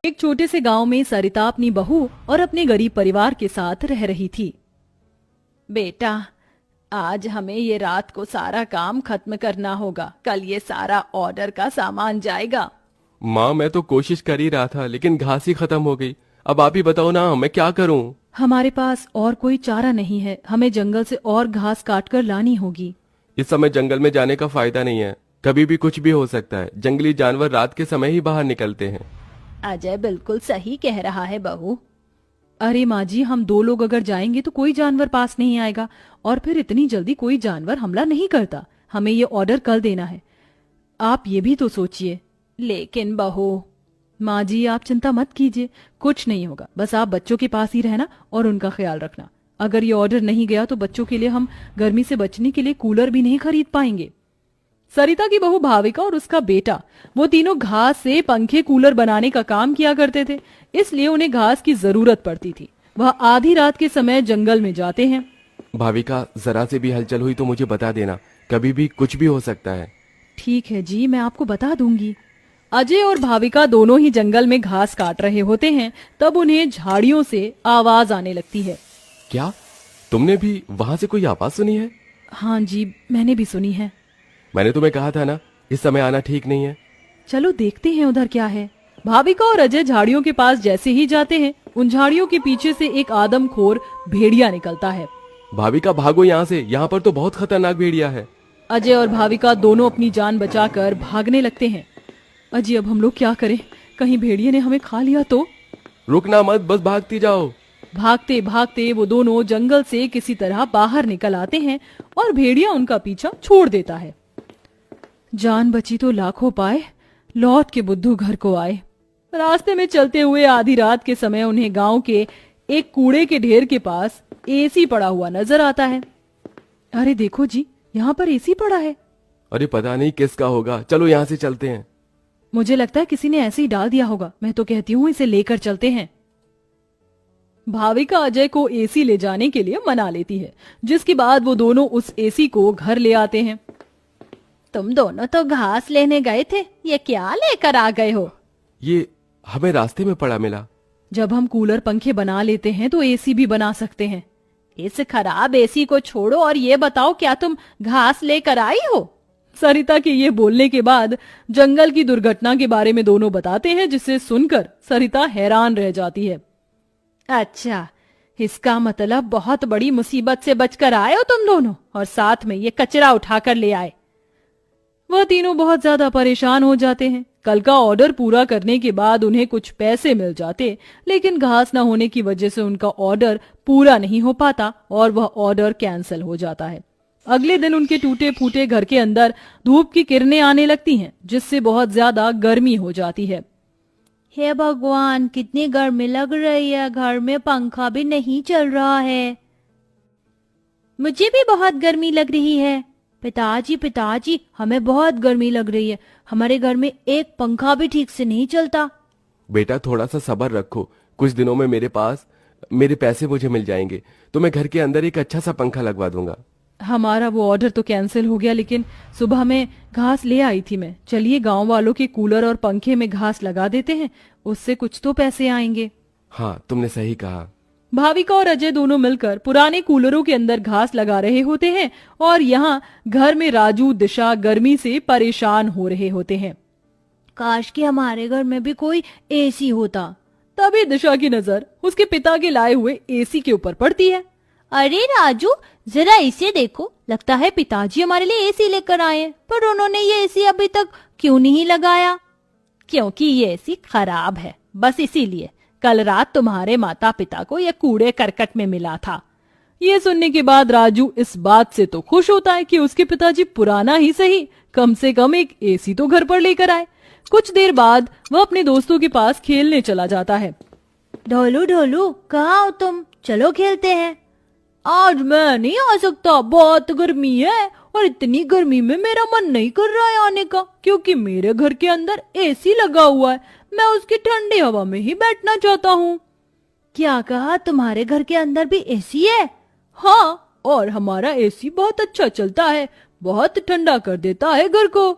एक छोटे से गांव में सरिता अपनी बहू और अपने गरीब परिवार के साथ रह रही थी। बेटा, आज हमें ये रात को सारा काम खत्म करना होगा, कल ये सारा ऑर्डर का सामान जाएगा। माँ, मैं तो कोशिश कर ही रहा था लेकिन घास ही खत्म हो गई। अब आप ही बताओ ना, मैं क्या करूँ? हमारे पास और कोई चारा नहीं है, हमें जंगल से और घास काट कर लानी होगी। इस समय जंगल में जाने का फायदा नहीं है, कभी भी कुछ भी हो सकता है। जंगली जानवर रात के समय ही बाहर निकलते हैं। अजय बिल्कुल सही कह रहा है बहू। अरे माँ जी, हम 2 लोग अगर जाएंगे तो कोई जानवर पास नहीं आएगा, और फिर इतनी जल्दी कोई जानवर हमला नहीं करता। हमें ये ऑर्डर कल देना है, आप ये भी तो सोचिए। लेकिन बहू। माँ जी, आप चिंता मत कीजिए, कुछ नहीं होगा। बस आप बच्चों के पास ही रहना और उनका ख्याल रखना। अगर ये ऑर्डर नहीं गया तो बच्चों के लिए हम गर्मी से बचने के लिए कूलर भी नहीं खरीद पाएंगे। सरिता की बहू भाविका और उसका बेटा, वो तीनों घास से पंखे कूलर बनाने का काम किया करते थे, इसलिए उन्हें घास की जरूरत पड़ती थी। वह आधी रात के समय जंगल में जाते हैं। भाविका, जरा से भी हलचल हुई तो मुझे बता देना, कभी भी कुछ भी हो सकता है। ठीक है जी, मैं आपको बता दूंगी। अजय और भाविका दोनों ही जंगल में घास काट रहे होते हैं, तब उन्हें झाड़ियों से आवाज आने लगती है। क्या तुमने भी वहां से कोई आवाज सुनी है? हाँ जी, मैंने भी सुनी है। मैंने तुम्हें कहा था ना, इस समय आना ठीक नहीं है। चलो देखते हैं उधर क्या है। भाविका और अजय झाड़ियों के पास जैसे ही जाते हैं, उन झाड़ियों के पीछे से एक आदमखोर भेड़िया निकलता है। भाविका, भागो यहाँ से, यहाँ पर तो बहुत खतरनाक भेड़िया है। अजय और भाविका दोनों अपनी जान बचाकर भागने लगते हैं। अजय, अब हम लोग क्या करें? कहीं भेड़िए ने हमें खा लिया तो? रुकना मत, बस भागती जाओ। भागते भागते वो दोनों जंगल से किसी तरह बाहर निकल आते हैं और भेड़िया उनका पीछा छोड़ देता है। जान बची तो लाखों पाए, लौट के बुद्धू घर को आए। रास्ते में चलते हुए आधी रात के समय उन्हें गांव के एक कूड़े के ढेर के पास एसी पड़ा हुआ नजर आता है। अरे देखो जी, यहाँ पर एसी पड़ा है। अरे पता नहीं किसका होगा, चलो यहाँ से चलते हैं। मुझे लगता है किसी ने ऐसे ही डाल दिया होगा। मैं तो कहती हूँ इसे लेकर चलते हैं। भाविका अजय को एसी ले जाने के लिए मना लेती है, जिसके बाद वो दोनों उस एसी को घर ले आते हैं। तुम दोनों तो घास लेने गए थे, ये क्या लेकर आ गए हो? ये हमें रास्ते में पड़ा मिला। जब हम कूलर पंखे बना लेते हैं तो एसी भी बना सकते हैं। इस खराब एसी को छोड़ो और ये बताओ, क्या तुम घास लेकर आई हो? सरिता के ये बोलने के बाद जंगल की दुर्घटना के बारे में दोनों बताते हैं, जिसे सुनकर सरिता हैरान रह जाती है। अच्छा, इसका मतलब बहुत बड़ी मुसीबत से बचकर आए हो तुम दोनों, और साथ में ये कचरा उठाकर ले आए। वह तीनों बहुत ज्यादा परेशान हो जाते हैं। कल का ऑर्डर पूरा करने के बाद उन्हें कुछ पैसे मिल जाते, लेकिन घास न होने की वजह से उनका ऑर्डर पूरा नहीं हो पाता और वह ऑर्डर कैंसिल हो जाता है। अगले दिन उनके टूटे फूटे घर के अंदर धूप की किरणें आने लगती हैं, जिससे बहुत ज्यादा गर्मी हो जाती है। हे भगवान, कितनी गर्मी लग रही है, घर में पंखा भी नहीं चल रहा है। मुझे भी बहुत गर्मी लग रही है। पिताजी पिताजी, हमें बहुत गर्मी लग रही है, हमारे घर में एक पंखा भी ठीक से नहीं चलता। बेटा, थोड़ा सा सब्र रखो, कुछ दिनों में मेरे पैसे मुझे मिल जाएंगे तो मैं घर के अंदर एक अच्छा सा पंखा लगवा दूंगा। हमारा वो ऑर्डर तो कैंसिल हो गया, लेकिन सुबह में घास ले आई थी मैं। चलिए गांव वालों के कूलर और पंखे में घास लगा देते हैं, उससे कुछ तो पैसे आएंगे। हाँ, तुमने सही कहा। भाविका और अजय दोनों मिलकर पुराने कूलरों के अंदर घास लगा रहे होते हैं और यहाँ घर में राजू दिशा गर्मी से परेशान हो रहे होते हैं। काश कि हमारे घर में भी कोई एसी होता। तभी दिशा की नजर उसके पिता के लाए हुए एसी के ऊपर पड़ती है। अरे राजू, जरा इसे देखो, लगता है पिताजी हमारे लिए एसी लेकर आए हैं, पर उन्होंने ये एसी अभी तक क्यों नहीं लगाया? क्योंकि ये एसी खराब है, बस इसीलिए। कल रात तुम्हारे माता पिता को यह कूड़े करकट में मिला था। ये सुनने के बाद राजू इस बात से तो खुश होता है कि उसके पिताजी पुराना ही सही, कम से कम एक एसी तो घर पर लेकर आए। कुछ देर बाद वह अपने दोस्तों के पास खेलने चला जाता है। ढोलू ढोलू, कहाँ हो तुम? चलो खेलते हैं। आज मैं नहीं आ सकता, बहुत गर्मी है, और इतनी गर्मी में मेरा मन नहीं कर रहा है आने का, क्योंकि मेरे घर के अंदर एसी लगा हुआ है। मैं उसकी ठंडी हवा में ही बैठना चाहता हूँ। क्या कहा? तुम्हारे घर के अंदर भी एसी है? हाँ, और हमारा एसी बहुत अच्छा चलता है, बहुत ठंडा कर देता है घर को।